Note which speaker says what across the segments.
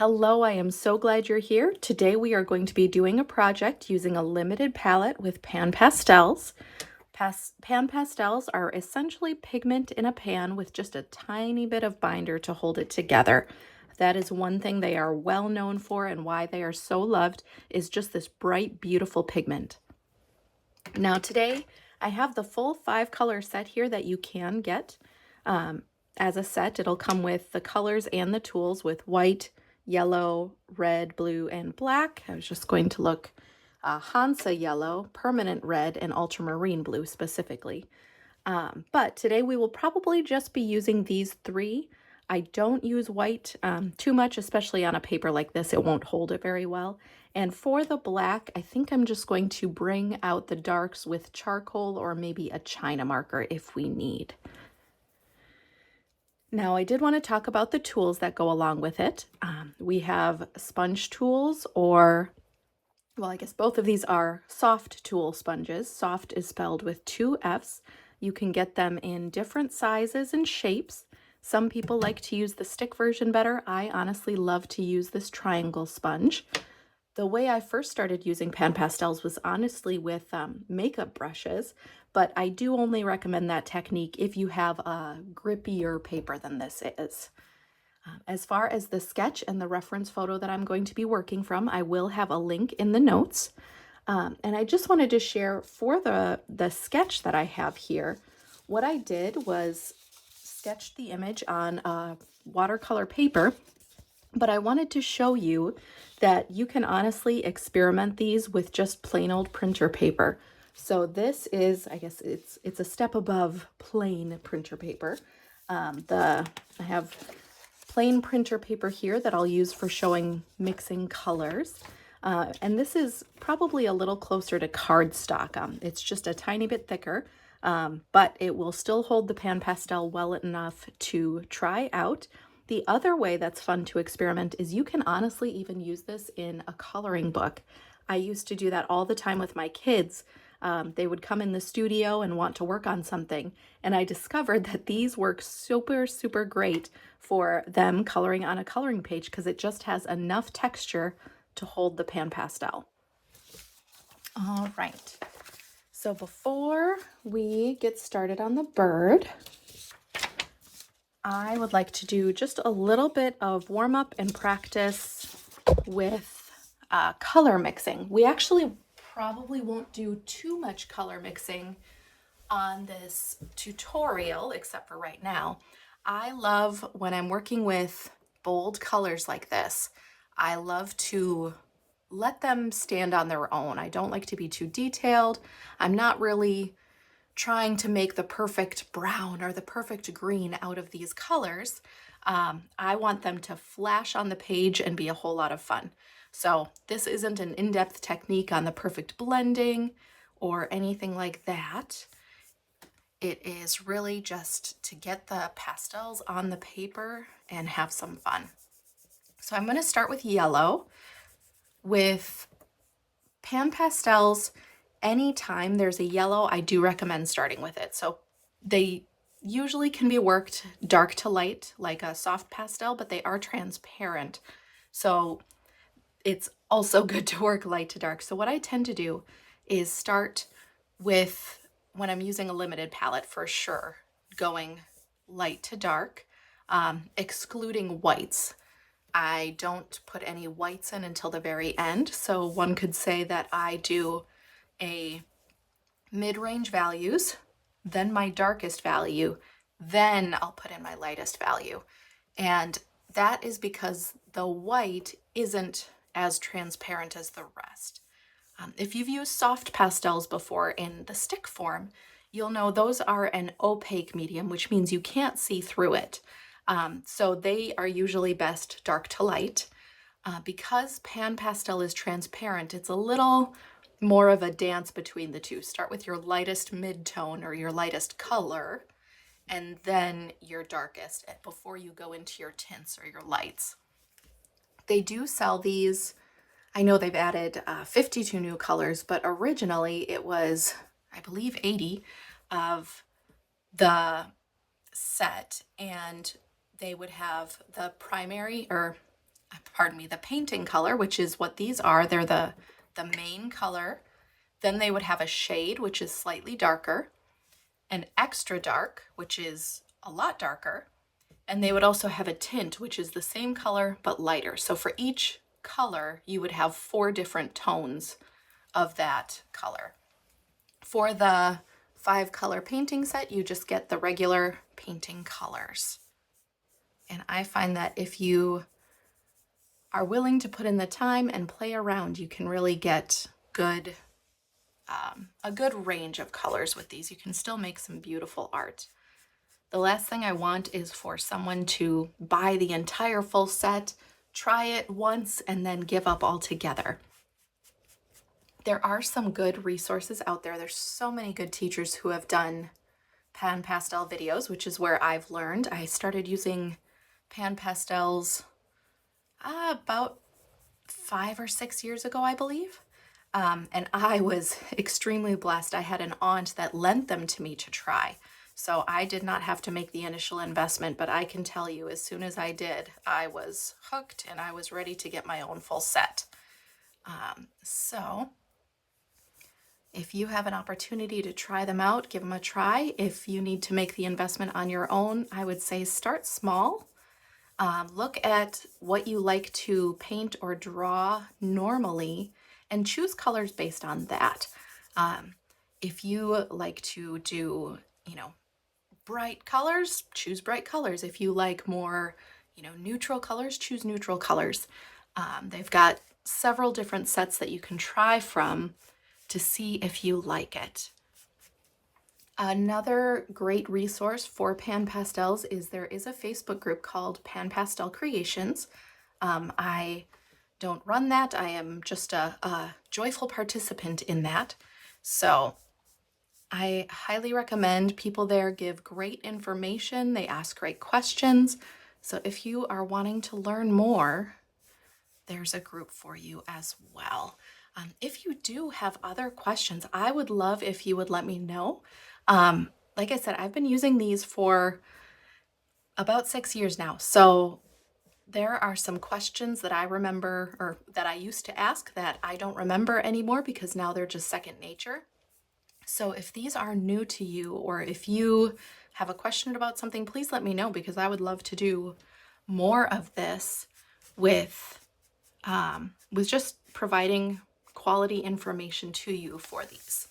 Speaker 1: Hello, I am so glad you're here. Today we are going to be doing a project using a limited palette with PanPastels. PanPastels are essentially pigment in a pan with just a tiny bit of binder to hold it together. That is one thing they are well known for, and why they are so loved is just this bright, beautiful pigment. Now today I have the full 5-color set here that you can get. As a set, it'll come with the colors and the tools with white, yellow, red, blue, and black. I was just going to look Hansa yellow, permanent red, and ultramarine blue specifically. But today we will probably just be using these 3. I don't use white too much, especially on a paper like this. It won't hold it very well. And for the black, I think I'm just going to bring out the darks with charcoal or maybe a China marker if we need. Now, I did want to talk about the tools that go along with it. We have sponge tools, or, well, I guess both of these are soft tool sponges. Soft is spelled with 2 F's. You can get them in different sizes and shapes. Some people like to use the stick version better. I honestly love to use this triangle sponge. The way I first started using PanPastels was honestly with makeup brushes, but I do only recommend that technique if you have a grippier paper than this is. As far as the sketch and the reference photo that I'm going to be working from, I will have a link in the notes. And I just wanted to share for the sketch that I have here, what I did was sketch the image on watercolor paper. But I wanted to show you that you can honestly experiment these with just plain old printer paper. So this is, I guess it's a step above plain printer paper. I have plain printer paper here that I'll use for showing mixing colors. And this is probably a little closer to cardstock. It's just a tiny bit thicker, but it will still hold the PanPastel well enough to try out. The other way that's fun to experiment is you can honestly even use this in a coloring book. I used to do that all the time with my kids. They would come in the studio and want to work on something, and I discovered that these work super, super great for them coloring on a coloring page because it just has enough texture to hold the PanPastel. All right, so before we get started on the bird, I would like to do just a little bit of warm up and practice with color mixing. We actually probably won't do too much color mixing on this tutorial, except for right now. I love when I'm working with bold colors like this, I love to let them stand on their own. I don't like to be too detailed. I'm not really trying to make the perfect brown or the perfect green out of these colors. I want them to flash on the page and be a whole lot of fun. So this isn't an in-depth technique on the perfect blending or anything like that. It is really just to get the pastels on the paper and have some fun. So I'm going to start with yellow. With PanPastels, anytime there's a yellow, I do recommend starting with it. So they usually can be worked dark to light, like a soft pastel, but they are transparent. So it's also good to work light to dark. So what I tend to do is start with, when I'm using a limited palette for sure, going light to dark, excluding whites. I don't put any whites in until the very end. So one could say that I do a mid-range values, then my darkest value, then I'll put in my lightest value. And that is because the white isn't as transparent as the rest. If you've used soft pastels before in the stick form, you'll know those are an opaque medium, which means you can't see through it. So they are usually best dark to light. Because PanPastel is transparent, it's a little more of a dance between the two. Start with your lightest mid-tone or your lightest color, and then your darkest before you go into your tints or your lights. They do sell these. I know they've added 52 new colors, but originally it was, I believe, 80 of the set, and they would have the primary, or pardon me, the painting color, which is what these are. They're the main color. Then they would have a shade, which is slightly darker, an extra dark, which is a lot darker, and they would also have a tint, which is the same color but lighter. So for each color, you would have 4 different tones of that color. For the 5-color painting set, you just get the regular painting colors. And I find that if you are willing to put in the time and play around, you can really get a good range of colors with these. You can still make some beautiful art. The last thing I want is for someone to buy the entire full set, try it once, and then give up altogether. There are some good resources out there. There's so many good teachers who have done PanPastel videos, which is where I've learned. I started using PanPastels about 5 or 6 years ago, I believe. And I was extremely blessed. I had an aunt that lent them to me to try. So I did not have to make the initial investment, but I can tell you, as soon as I did, I was hooked and I was ready to get my own full set. So if you have an opportunity to try them out, give them a try. If you need to make the investment on your own, I would say start small. Look at what you like to paint or draw normally and choose colors based on that. If you like to do, bright colors, choose bright colors. If you like more, neutral colors, choose neutral colors. They've got several different sets that you can try from to see if you like it. Another great resource for PanPastels is there is a Facebook group called PanPastel Creations. I don't run that. I am just a joyful participant in that. So I highly recommend. People there give great information. They ask great questions. So if you are wanting to learn more, there's a group for you as well. If you do have other questions, I would love if you would let me know. Like I said, I've been using these for about 6 years now. So there are some questions that I remember or that I used to ask that I don't remember anymore because now they're just second nature. So if these are new to you or if you have a question about something, please let me know because I would love to do more of this with just providing quality information to you for these.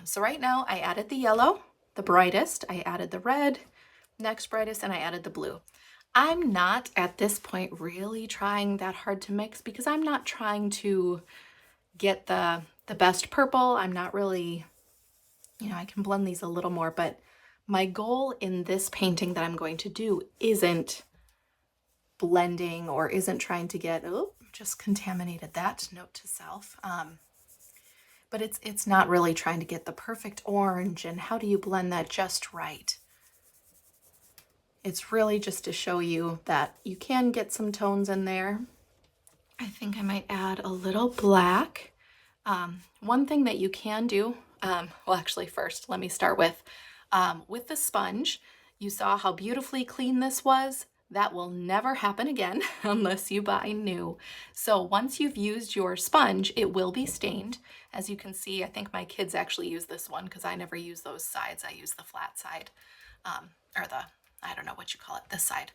Speaker 1: So right now I added the yellow, the brightest, I added the red, next brightest, and I added the blue. I'm not at this point really trying that hard to mix because I'm not trying to get the best purple. I'm not really, I can blend these a little more, but my goal in this painting that I'm going to do isn't blending or isn't trying to get, just contaminated that, note to self. But it's not really trying to get the perfect orange and how do you blend that just right. It's really just to show you that you can get some tones in there. I think I might add a little black. One thing that you can do, well actually first let me start with the sponge. You saw how beautifully clean this was. That will never happen again unless you buy new. So once you've used your sponge, it will be stained. As you can see, I think my kids actually use this one because I never use those sides. I use the flat side, or I don't know what you call it, this side.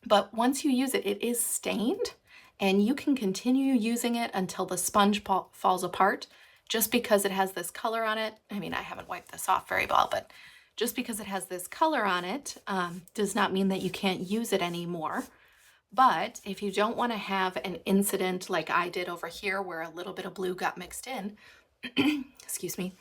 Speaker 1: But once you use it, it is stained and you can continue using it until the sponge falls apart. Just because it has this color on it, I mean, I haven't wiped this off very well, but just because it has this color on it does not mean that you can't use it anymore. But if you don't want to have an incident like I did over here where a little bit of blue got mixed in, excuse me,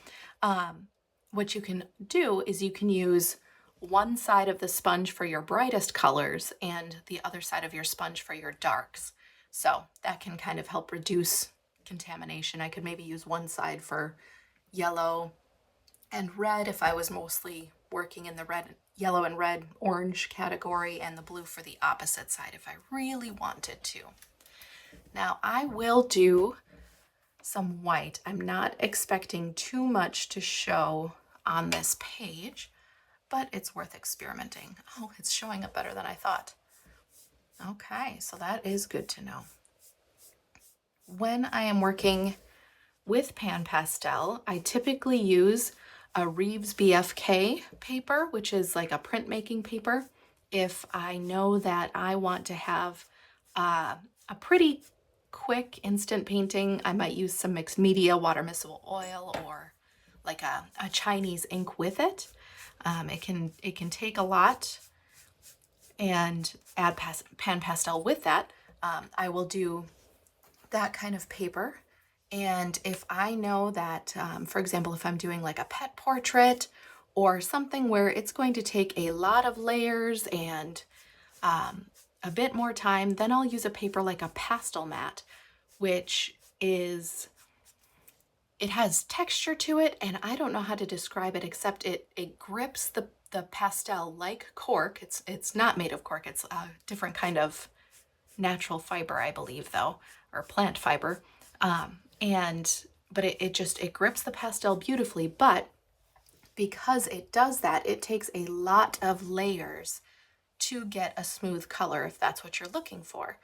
Speaker 1: what you can do is you can use one side of the sponge for your brightest colors and the other side of your sponge for your darks. So that can kind of help reduce contamination. I could maybe use one side for yellow and red if I was mostly working in the red, yellow and red, orange category, and the blue for the opposite side if I really wanted to. Now I will do some white. I'm not expecting too much to show on this page, but it's worth experimenting. Oh, it's showing up better than I thought. Okay, so that is good to know. When I am working with PanPastel, I typically use a Reeves BFK paper, which is like a printmaking paper. If I know that I want to have a pretty quick instant painting, I might use some mixed media, water miscible oil, or like a Chinese ink with it. It can take a lot, and add PanPastel with that. I will do that kind of paper. And if I know that, for example, if I'm doing like a pet portrait or something where it's going to take a lot of layers and a bit more time, then I'll use a paper like a pastel mat, which is, it has texture to it, and I don't know how to describe it except it grips the pastel like cork. It's not made of cork, it's a different kind of natural fiber, I believe, though, or plant fiber. But it grips the pastel beautifully. But because it does that, it takes a lot of layers to get a smooth color if that's what you're looking for.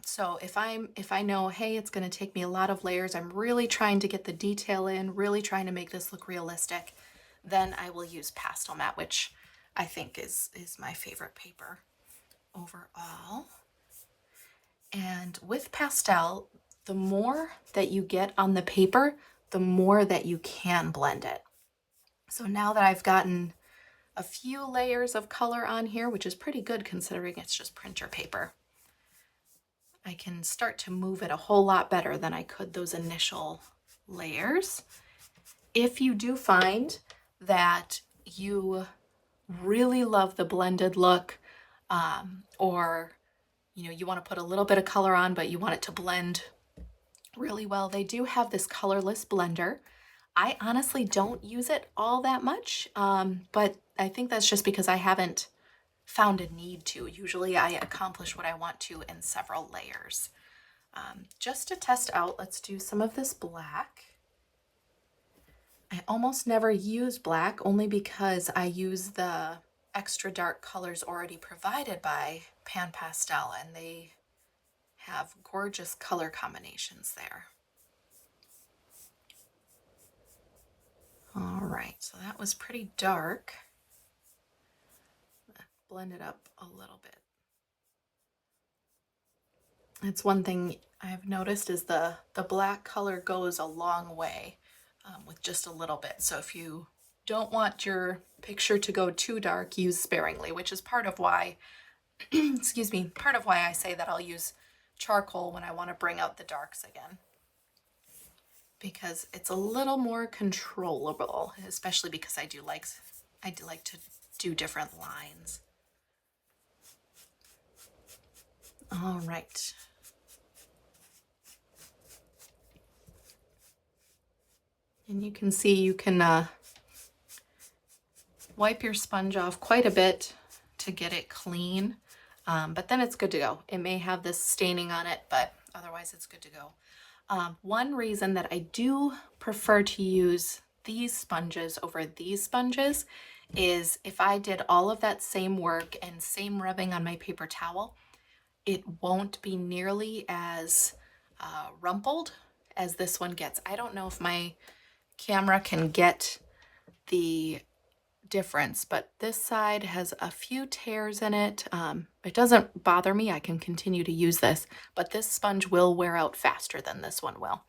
Speaker 1: So if I know, hey, it's going to take me a lot of layers, I'm really trying to get the detail in, really trying to make this look realistic, then I will use pastel mat, which I think is my favorite paper overall. And with pastel, the more that you get on the paper, the more that you can blend it. So now that I've gotten a few layers of color on here, which is pretty good considering it's just printer paper, I can start to move it a whole lot better than I could those initial layers. If you do find that you really love the blended look, or you want to put a little bit of color on, but you want it to blend really well, they do have this colorless blender. I honestly don't use it all that much, but I think that's just because I haven't found a need to. Usually I accomplish what I want to in several layers. Just to test out, let's do some of this black. I almost never use black, only because I use the extra dark colors already provided by PanPastel, and they have gorgeous color combinations there. All right, so that was pretty dark. Blend it up a little bit. It's one thing I've noticed is the black color goes a long way with just a little bit. So if you don't want your picture to go too dark, use sparingly, which is part of why, excuse me, part of why I say that I'll use charcoal when I want to bring out the darks again, because it's a little more controllable, especially because I do like to do different lines. All right. And you can see you can wipe your sponge off quite a bit to get it clean, but then it's good to go. It may have this staining on it, but otherwise it's good to go. One reason that I do prefer to use these sponges over these sponges is if I did all of that same work and same rubbing on my paper towel, it won't be nearly as rumpled as this one gets. I don't know if my camera can get the difference, but this side has a few tears in it. It doesn't bother me. I can continue to use this, but this sponge will wear out faster than this one will.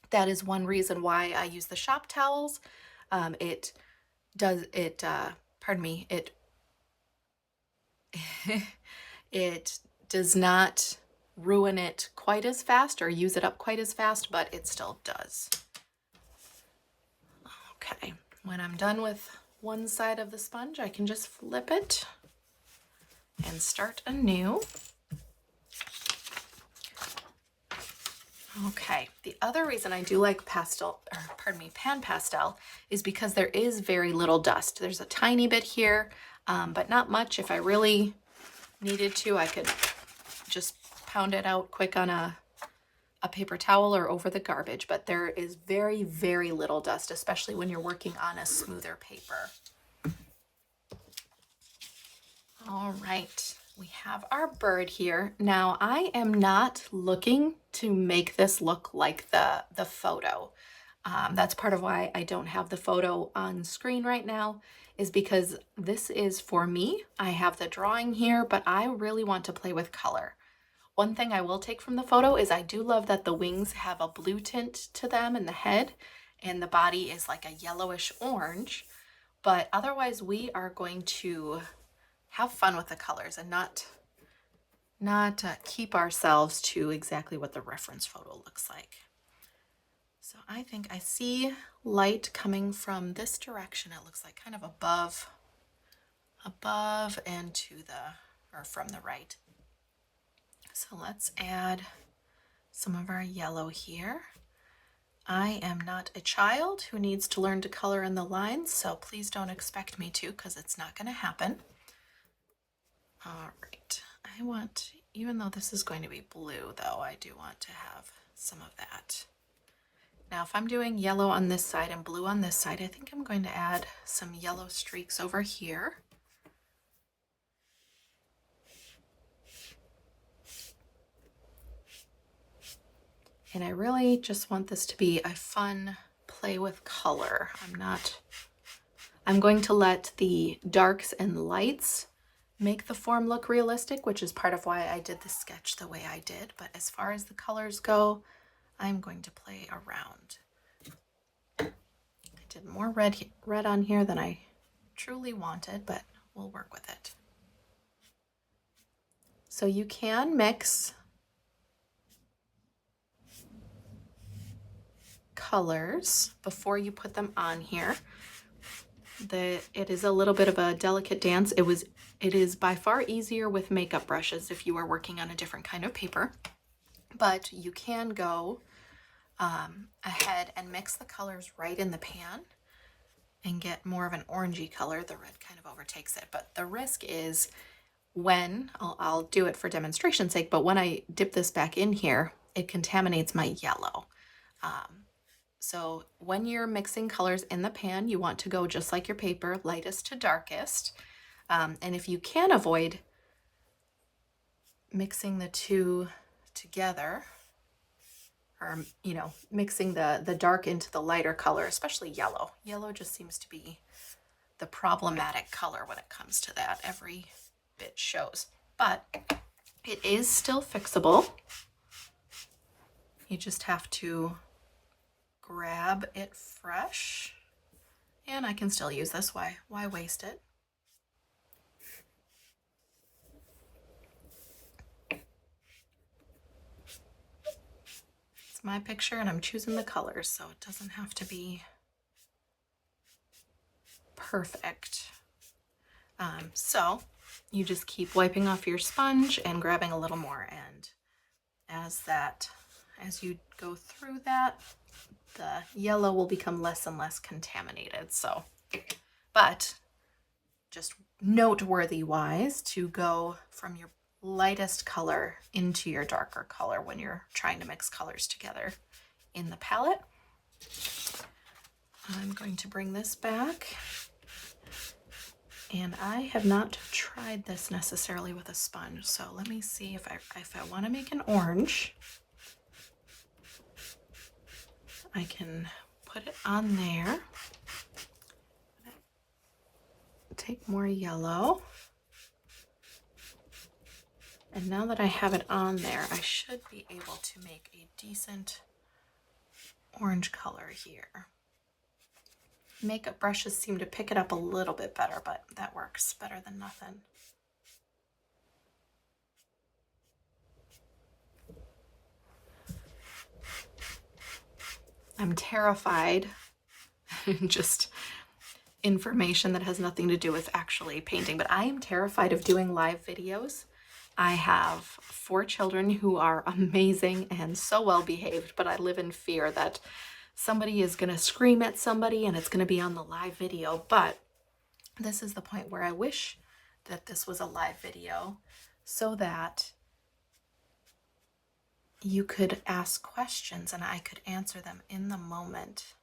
Speaker 1: That is one reason why I use the shop towels. It does not ruin it quite as fast or use it up quite as fast, but it still does. Okay, when I'm done with one side of the sponge, I can just flip it and start anew. Okay, the other reason I do like PanPastel is because there is very little dust. There's a tiny bit here, but not much. If I really needed to, I could just pound it out quick on a paper towel or over the garbage, but there is very, very little dust, especially when you're working on a smoother paper. All right, we have our bird here. Now, I am not looking to make this look like the photo. That's part of why I don't have the photo on screen right now, is because this is for me. I have the drawing here, but I really want to play with color. One thing I will take from the photo is I do love that the wings have a blue tint to them in the head, and the body is like a yellowish orange. But otherwise, we are going to have fun with the colors and not keep ourselves to exactly what the reference photo looks like. So I think I see light coming from this direction. It looks like kind of above and to the, or from the right. So let's add some of our yellow here. I am not a child who needs to learn to color in the lines, so please don't expect me to, because it's not going to happen. All right, I want, even though this is going to be blue though, I do want to have some of that. Now, if I'm doing yellow on this side and blue on this side, I think I'm going to add some yellow streaks over here. And I really just want this to be a fun play with color. I'm going to let the darks and lights make the form look realistic, which is part of why I did the sketch the way I did. But as far as the colors go, I'm going to play around. I did more red on here than I truly wanted, but we'll work with it. So you can mix colors before you put them on here. It is a little bit of a delicate dance. It is by far easier with makeup brushes if you are working on a different kind of paper, but you can go ahead and mix the colors right in the pan and get more of an orangey color. The red kind of overtakes it, but the risk is when, I'll do it for demonstration's sake, but when I dip this back in here, it contaminates my yellow. So when you're mixing colors in the pan, you want to go just like your paper, lightest to darkest. And if you can avoid mixing the two together, or, you know, mixing the dark into the lighter color, especially yellow. Yellow just seems to be the problematic color when it comes to that. Every bit shows, but it is still fixable. You just have to grab it fresh, and I can still use this. Why waste it? It's my picture and I'm choosing the colors, so it doesn't have to be perfect. So you just keep wiping off your sponge and grabbing a little more, and as you go through that, the yellow will become less and less contaminated. So, but just noteworthy wise to go from your lightest color into your darker color when you're trying to mix colors together in the palette. I'm going to bring this back, and I have not tried this necessarily with a sponge, so let me see if I want to make an orange, I can put it on there. Take more yellow. And now that I have it on there, I should be able to make a decent orange color here. Makeup brushes seem to pick it up a little bit better, but that works better than nothing. I'm terrified, just information that has nothing to do with actually painting, but I am terrified of doing live videos. I have 4 children who are amazing and so well behaved, but I live in fear that somebody is going to scream at somebody and it's going to be on the live video. But this is the point where I wish that this was a live video so that you could ask questions and I could answer them in the moment.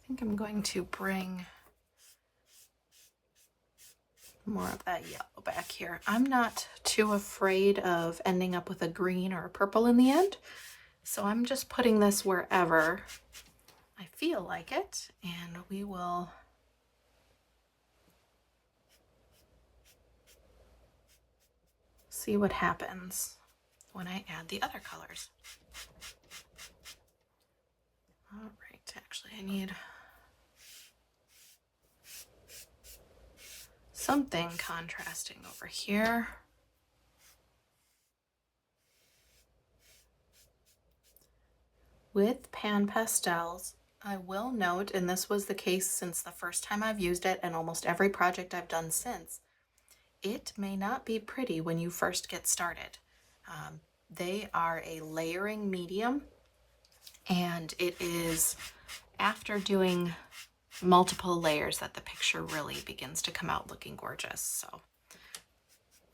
Speaker 1: I think I'm going to bring more of that yellow back here. I'm not too afraid of ending up with a green or a purple in the end, so I'm just putting this wherever I feel like it, and we will see what happens when I add the other colors. All right, actually I need something contrasting over here. With PanPastels, I will note, and this was the case since the first time I've used it and almost every project I've done since, it may not be pretty when you first get started. They are a layering medium, and it is after doing multiple layers that the picture really begins to come out looking gorgeous. So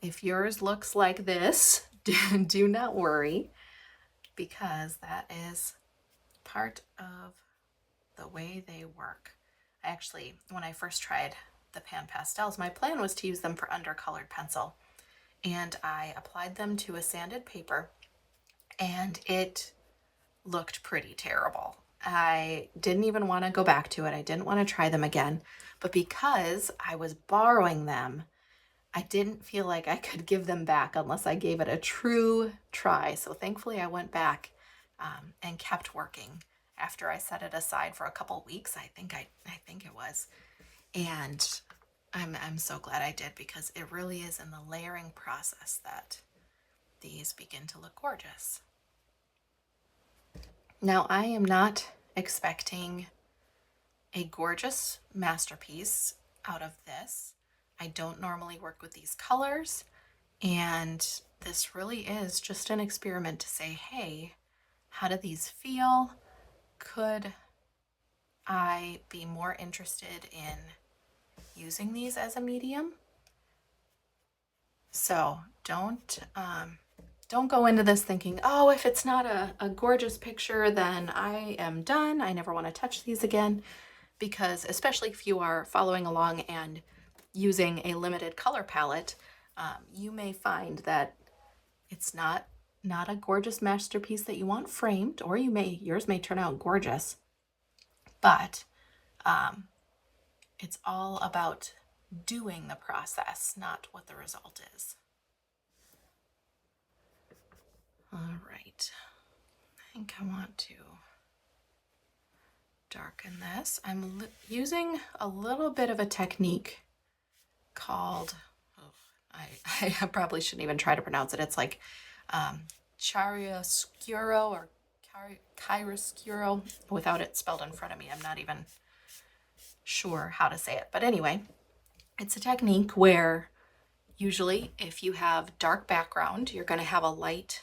Speaker 1: if yours looks like this, do not worry, because that is part of the way they work. Actually, when I first tried the PanPastels, my plan was to use them for undercolored pencil, and I applied them to a sanded paper, and it looked pretty terrible. I didn't even want to go back to it. I didn't want to try them again, but because I was borrowing them, I didn't feel like I could give them back unless I gave it a true try. So thankfully I went back and kept working after I set it aside for a couple weeks. I think it was. And I'm so glad I did, because it really is in the layering process that these begin to look gorgeous. Now, I am not expecting a gorgeous masterpiece out of this. I don't normally work with these colors, and this really is just an experiment to say, hey, how do these feel? Could I be more interested in using these as a medium? So don't go into this thinking, oh, if it's not a gorgeous picture, then I am done. I never want to touch these again, because especially if you are following along and using a limited color palette, you may find that it's not a gorgeous masterpiece that you want framed, or yours may turn out gorgeous, but it's all about doing the process, not what the result is. All right, I think I want to darken this. I'm using a little bit of a technique called, I probably shouldn't even try to pronounce it. It's like chiaroscuro or chiaroscuro without it spelled in front of me. I'm not even sure how to say it. But anyway, it's a technique where usually if you have dark background, you're going to have a light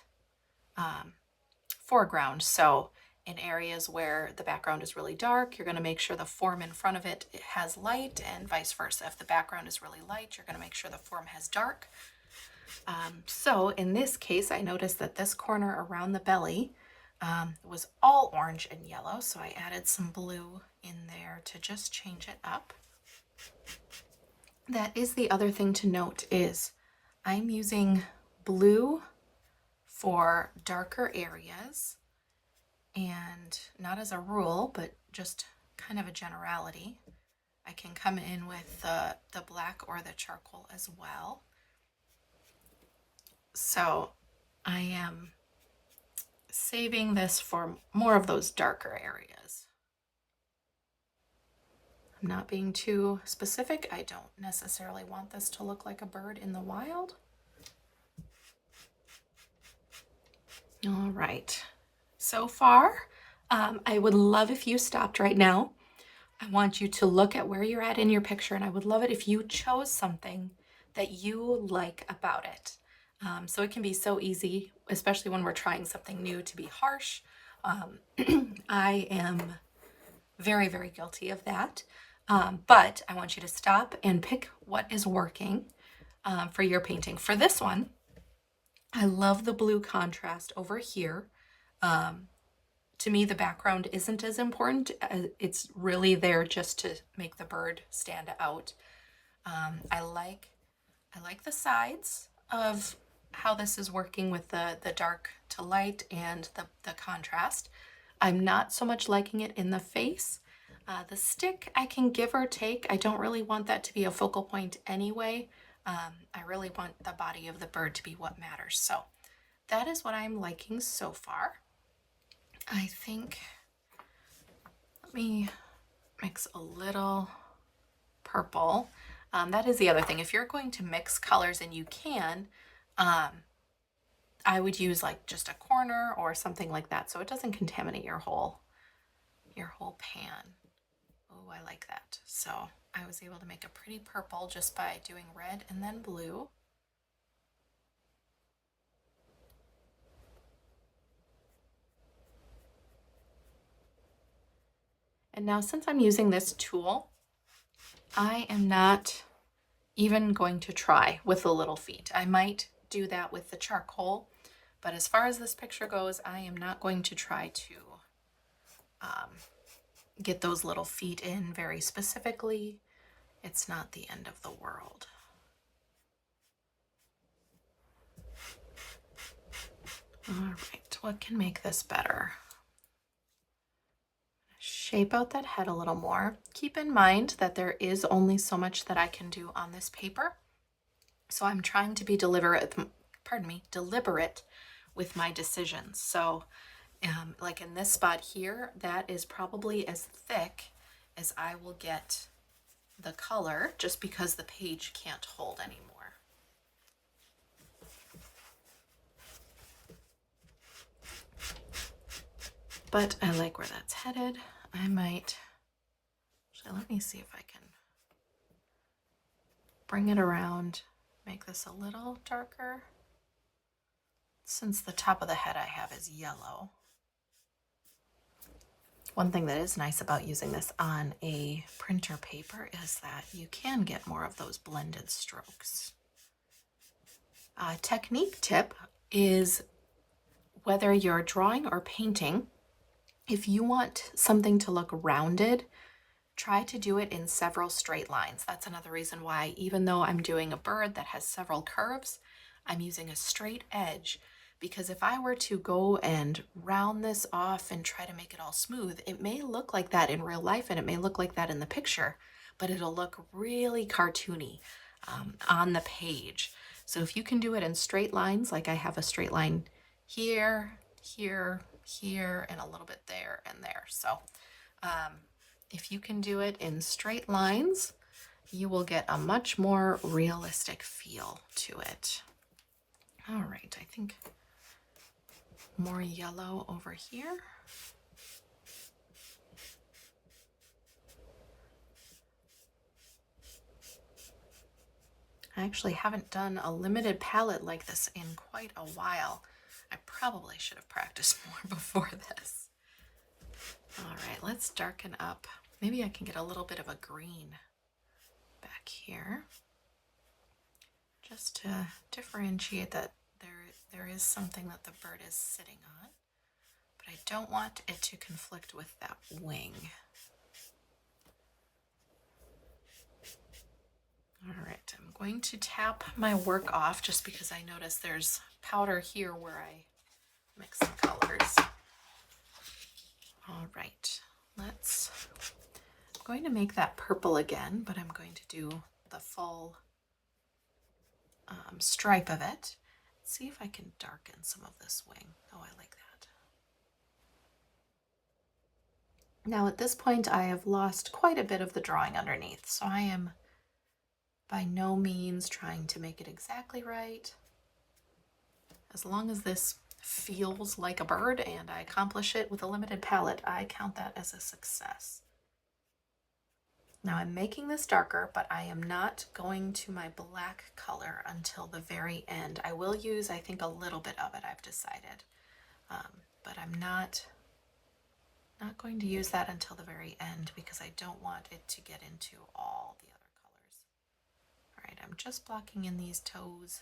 Speaker 1: foreground. So in areas where the background is really dark, you're going to make sure the form in front of it has light, and vice versa. If the background is really light, you're going to make sure the form has dark. So in this case, I noticed that this corner around the belly was all orange and yellow, so I added some blue in there to just change it up. That is the other thing to note, is I'm using blue for darker areas, and not as a rule, but just kind of a generality. I can come in with the black or the charcoal as well. So I am saving this for more of those darker areas. I'm not being too specific. I don't necessarily want this to look like a bird in the wild. All right, so far, I would love if you stopped right now. I want you to look at where you're at in your picture, and I would love it if you chose something that you like about it. So it can be so easy, especially when we're trying something new, to be harsh. I am very, very guilty of that. But I want you to stop and pick what is working for your painting. For this one, I love the blue contrast over here. to me, the background isn't as important. It's really there just to make the bird stand out. I like the sides of how this is working with the dark to light and the contrast. I'm not so much liking it in the face. The stick I can give or take. I don't really want that to be a focal point anyway. I really want the body of the bird to be what matters. So that is what I'm liking so far. I think, let me mix a little purple. That is the other thing. If you're going to mix colors, and you can, I would use like just a corner or something like that so it doesn't contaminate your whole pan. Oh, I like that. So I was able to make a pretty purple just by doing red and then blue. And now, since I'm using this tool, I am not even going to try with the little feet. I might do that with the charcoal, but as far as this picture goes, I am not going to try to get those little feet in very specifically. It's not the end of the world. All right, what can make this better? Shape out that head a little more. Keep in mind that there is only so much that I can do on this paper. So I'm trying to be deliberate with my decisions. So like in this spot here, that is probably as thick as I will get the color, just because the page can't hold anymore. But I like where that's headed. I might, actually, let me see if I can bring it around, make this a little darker. Since the top of the head I have is yellow. One thing that is nice about using this on a printer paper is that you can get more of those blended strokes. Technique tip is, whether you're drawing or painting, if you want something to look rounded, try to do it in several straight lines. That's another reason why, even though I'm doing a bird that has several curves, I'm using a straight edge, because if I were to go and round this off and try to make it all smooth, it may look like that in real life and it may look like that in the picture, but it'll look really cartoony on the page. So if you can do it in straight lines, like I have a straight line here, here, here, and a little bit there and there. So if you can do it in straight lines, you will get a much more realistic feel to it. All right, I think more yellow over here. I actually haven't done a limited palette like this in quite a while. I probably should have practiced more before this. All right, let's darken up. Maybe I can get a little bit of a green back here, just to differentiate that there is something that the bird is sitting on, but I don't want it to conflict with that wing. All right, I'm going to tap my work off just because I notice there's powder here where I mix the colors. All right, I'm going to make that purple again, but I'm going to do the full stripe of it. See if I can darken some of this wing. Oh, I like that. Now at this point, I have lost quite a bit of the drawing underneath, so I am by no means trying to make it exactly right. As long as this feels like a bird and I accomplish it with a limited palette, I count that as a success. Now I'm making this darker, but I am not going to my black color until the very end. I will use, I think, a little bit of it, I've decided, but I'm not going to use that until the very end because I don't want it to get into all the other colors. All right, I'm just blocking in these toes.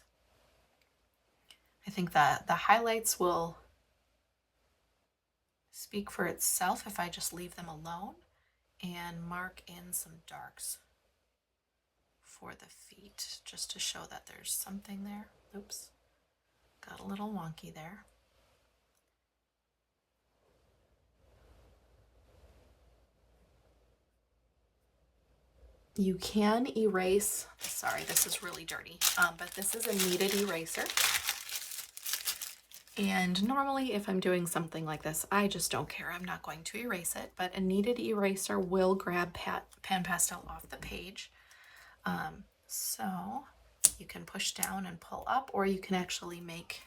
Speaker 1: I think that the highlights will speak for itself if I just leave them alone and mark in some darks for the feet, just to show that there's something there. Oops, got a little wonky there. You can erase, sorry, this is really dirty, but this is a kneaded eraser. And normally if I'm doing something like this, I just don't care. I'm not going to erase it, but a kneaded eraser will grab PanPastel off the page. So you can push down and pull up, or you can actually make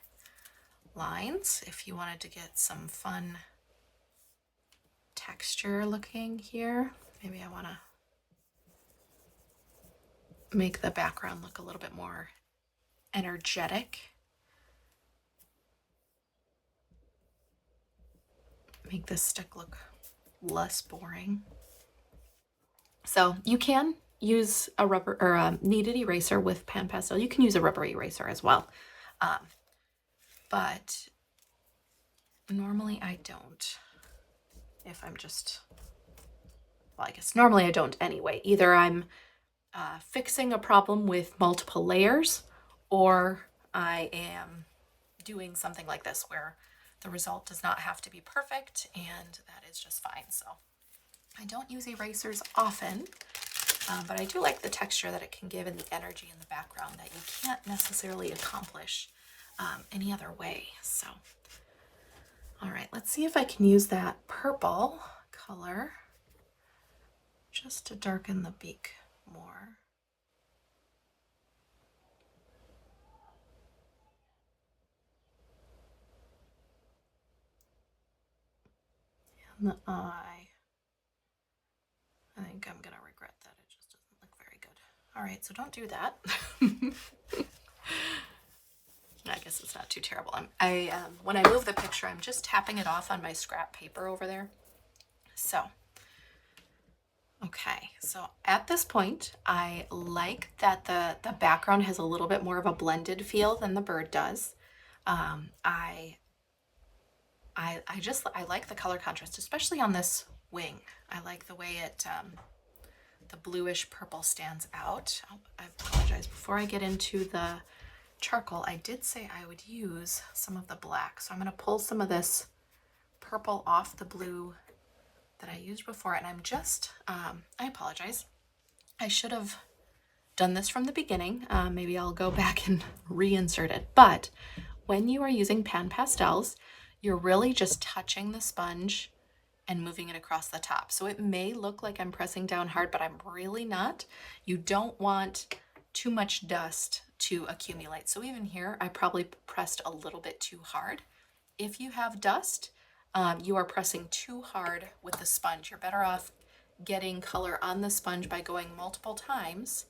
Speaker 1: lines if you wanted to get some fun texture looking here. Maybe I want to make the background look a little bit more energetic. Make this stick look less boring. So you can use a rubber or a kneaded eraser with PanPastel. You can use a rubber eraser as well. But normally I don't. If I'm just, well, I guess normally I don't anyway. Either I'm fixing a problem with multiple layers, or I am doing something like this where the result does not have to be perfect, and that is just fine. So I don't use erasers often, but I do like the texture that it can give and the energy in the background that you can't necessarily accomplish any other way. So, all right, let's see if I can use that purple color just to darken the beak more. And the eye. I think I'm gonna regret that. It just doesn't look very good. All right, so don't do that. I guess it's not too terrible. When I move the picture, I'm just tapping it off on my scrap paper over there. So, okay, so at this point, I like that the background has a little bit more of a blended feel than the bird does. I like the color contrast, especially on this wing. I like the way it, the bluish purple stands out. Oh, I apologize. Before I get into the charcoal, I did say I would use some of the black. So I'm going to pull some of this purple off the blue that I used before. And I'm just, I apologize. I should have done this from the beginning. Maybe I'll go back and reinsert it. But when you are using PanPastels, you're really just touching the sponge and moving it across the top. So it may look like I'm pressing down hard, but I'm really not. You don't want too much dust to accumulate. So even here, I probably pressed a little bit too hard. If you have dust, you are pressing too hard with the sponge. You're better off getting color on the sponge by going multiple times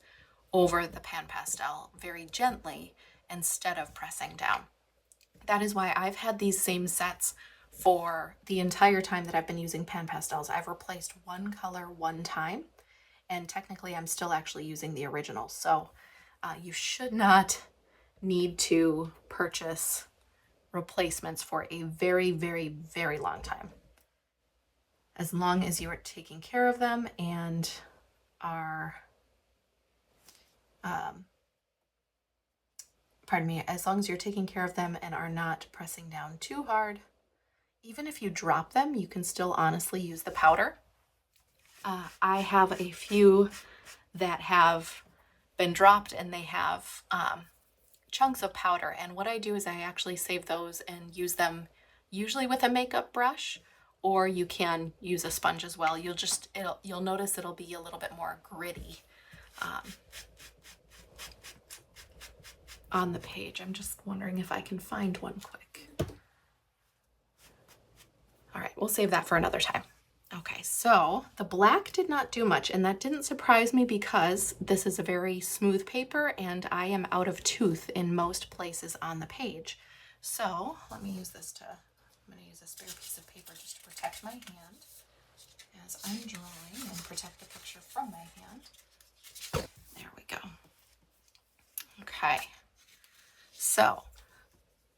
Speaker 1: over the PanPastel very gently instead of pressing down. That is why I've had these same sets for the entire time that I've been using PanPastels. I've replaced one color one time, and technically I'm still actually using the original. So you should not need to purchase replacements for a very, very, very long time. As long as you are taking care of them and are, as long as you're taking care of them and are not pressing down too hard. Even if you drop them, you can still honestly use the powder. I have a few that have been dropped and they have chunks of powder. And what I do is I actually save those and use them usually with a makeup brush, or you can use a sponge as well. You'll notice it'll be a little bit more gritty on the page. I'm just wondering if I can find one quick. All right, we'll save that for another time. Okay, so the black did not do much, and that didn't surprise me because this is a very smooth paper and I am out of tooth in most places on the page. So let me use this I'm gonna use a spare piece of paper just to protect my hand as I'm drawing and protect the picture from my hand. There we go. Okay, so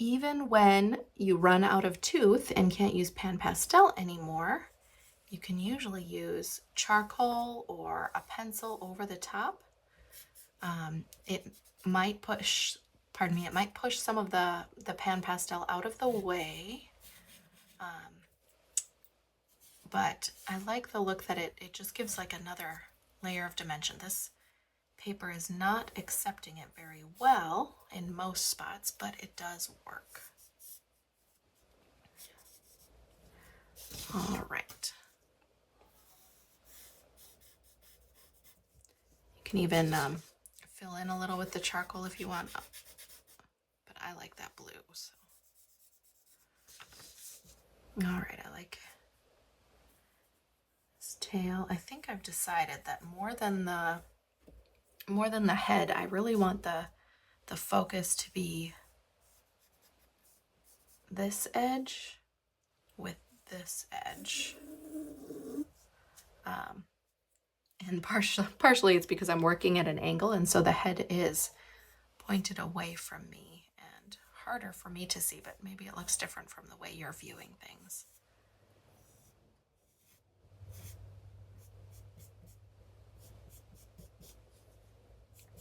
Speaker 1: even when you run out of tooth and can't use PanPastel anymore, you can usually use charcoal or a pencil over the top. It might push, pardon me, it might push some of the PanPastel out of the way. But I like the look that it just gives like another layer of dimension. This paper is not accepting it very well in most spots, but it does work. All right. You can even fill in a little with the charcoal if you want, but I like that blue. So. All right, I like this tail. I think I've decided that more than the head, I really want the focus to be this edge with this edge. And partially it's because I'm working at an angle, and so the head is pointed away from me and harder for me to see, but maybe it looks different from the way you're viewing things.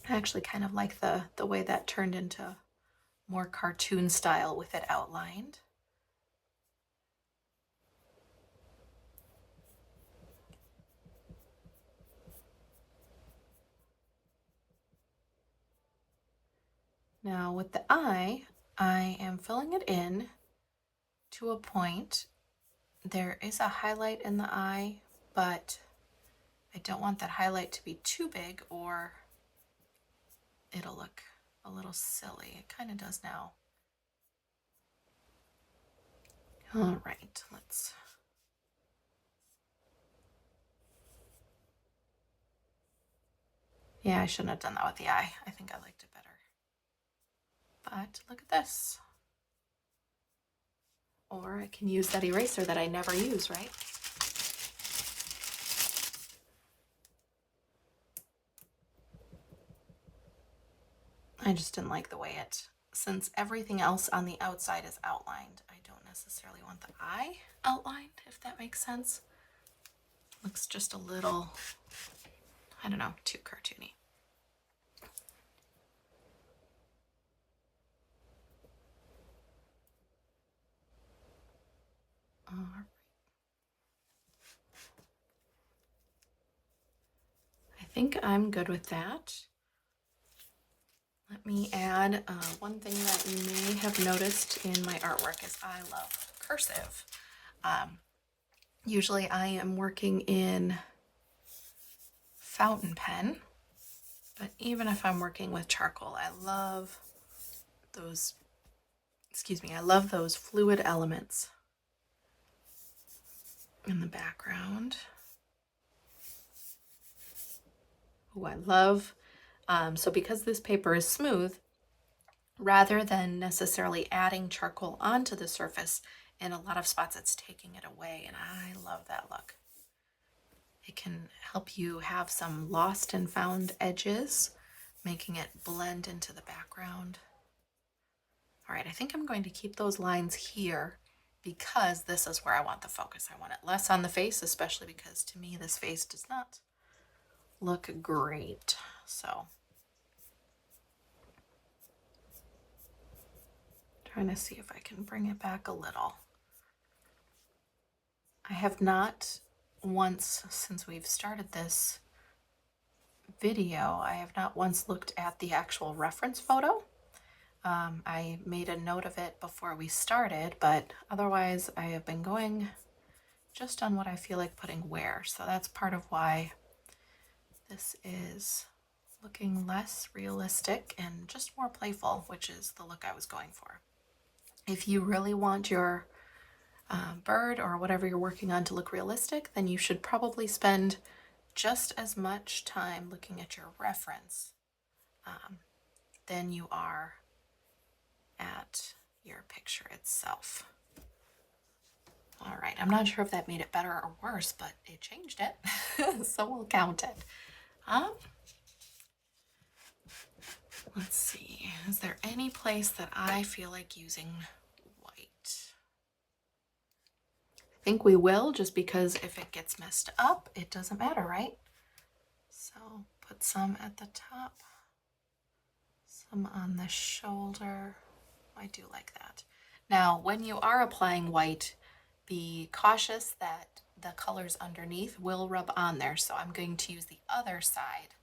Speaker 1: I actually kind of like the way that turned into more cartoon style with it outlined. Now with the eye, I am filling it in to a point. There is a highlight in the eye, but I don't want that highlight to be too big or it'll look a little silly. It kind of does now. All right, let's. Yeah, I shouldn't have done that with the eye. I think I liked it better. But look at this. Or I can use that eraser that I never use, right? I just didn't like the way since everything else on the outside is outlined, I don't necessarily want the eye outlined, if that makes sense. Looks just a little, I don't know, too cartoony. All right. I think I'm good with that. Let me add one thing that you may have noticed in my artwork is I love cursive. Usually I am working in fountain pen, but even if I'm working with charcoal, I love those, I love those fluid elements in the background. Oh, I love, so because this paper is smooth, rather than necessarily adding charcoal onto the surface, in a lot of spots it's taking it away, and I love that look. It can help you have some lost and found edges, making it blend into the background. All right, I think I'm going to keep those lines here because this is where I want the focus. I want it less on the face, especially because to me this face does not look great. So trying to see if I can bring it back a little. I have not once, since we've started this video, I have not once looked at the actual reference photo. I made a note of it before we started, but otherwise I have been going just on what I feel like putting where. So that's part of why this is looking less realistic and just more playful, which is the look I was going for. If you really want your bird or whatever you're working on to look realistic, then you should probably spend just as much time looking at your reference than you are at your picture itself. All right, I'm not sure if that made it better or worse, but it changed it, so we'll count it. Let's see, is there any place that I feel like using white? I think we will, just because if it gets messed up, it doesn't matter, right? So put some at the top, some on the shoulder. I do like that. Now, when you are applying white, be cautious that the colors underneath will rub on there. So I'm going to use the other side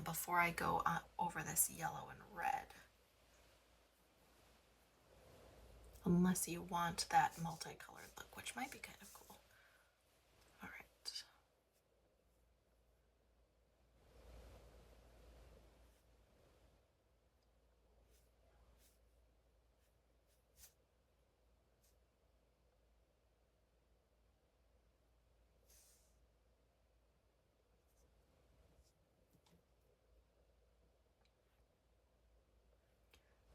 Speaker 1: before I go over this yellow and red. Unless you want that multicolored look, which might be kind of cool. All right.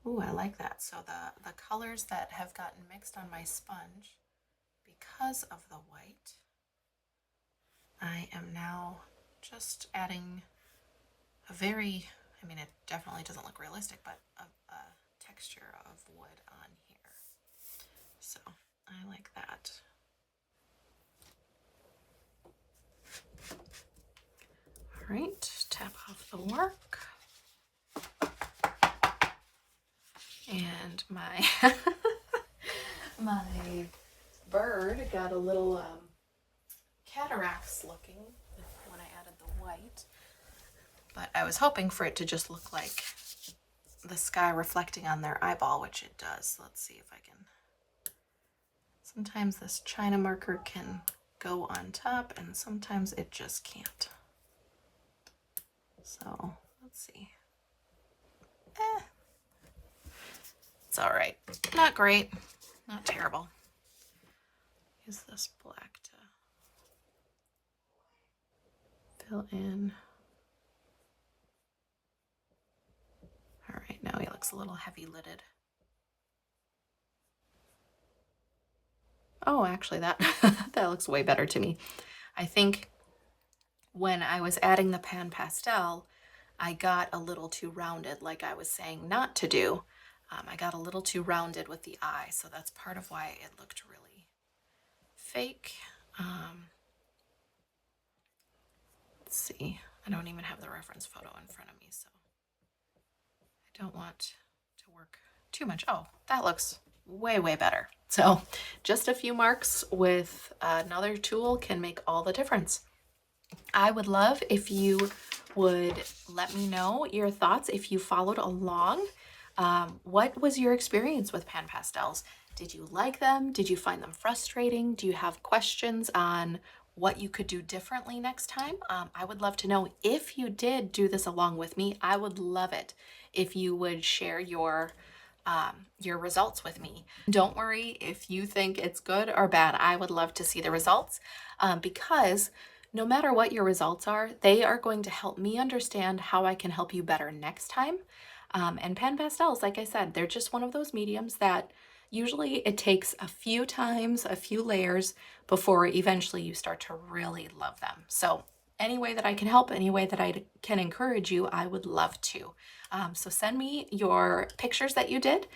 Speaker 1: Ooh, I like that. So the colors that have gotten mixed on my sponge because of the white, I am now just adding a very, I mean, it definitely doesn't look realistic, but a texture of wood on here. So I like that. All right, tap off the work. And my my bird got a little cataracts looking when I added the white, but I was hoping for it to just look like the sky reflecting on their eyeball, which it does. Let's see if I can. Sometimes this China marker can go on top and sometimes it just can't. So let's see. It's all right. Not great, not terrible. Use this black to fill in. All right, now he looks a little heavy lidded. Oh, actually that that looks way better to me. I think when I was adding the PanPastel, I got a little too rounded, like I was saying not to do. I got a little too rounded with the eye, so that's part of why it looked really fake. Let's see, I don't even have the reference photo in front of me, so I don't want to work too much. Oh, that looks way, way better. So just a few marks with another tool can make all the difference. I would love if you would let me know your thoughts if you followed along. What was your experience with PanPastels? Did you like them? Did you find them frustrating? Do you have questions on what you could do differently next time? I would love to know. If you did do this along with me, I would love it if you would share your results with me. Don't worry if you think it's good or bad. I would love to see the results because no matter what your results are, they are going to help me understand how I can help you better next time. And PanPastels, like I said, they're just one of those mediums that usually it takes a few times, a few layers before eventually you start to really love them. So any way that I can help, any way that I can encourage you, I would love to. So send me your pictures that you did.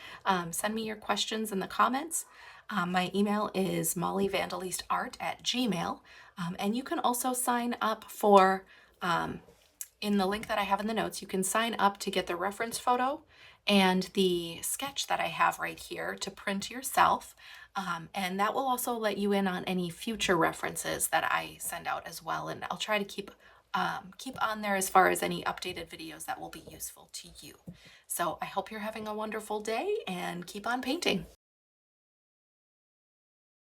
Speaker 1: Send me your questions in the comments. My email is mollyvandelistart@gmail.com. And you can also sign up for, in the link that I have in the notes, you can sign up to get the reference photo and the sketch that I have right here to print yourself. And that will also let you in on any future references that I send out as well. And I'll try to keep on there as far as any updated videos that will be useful to you. So I hope you're having a wonderful day and keep on painting.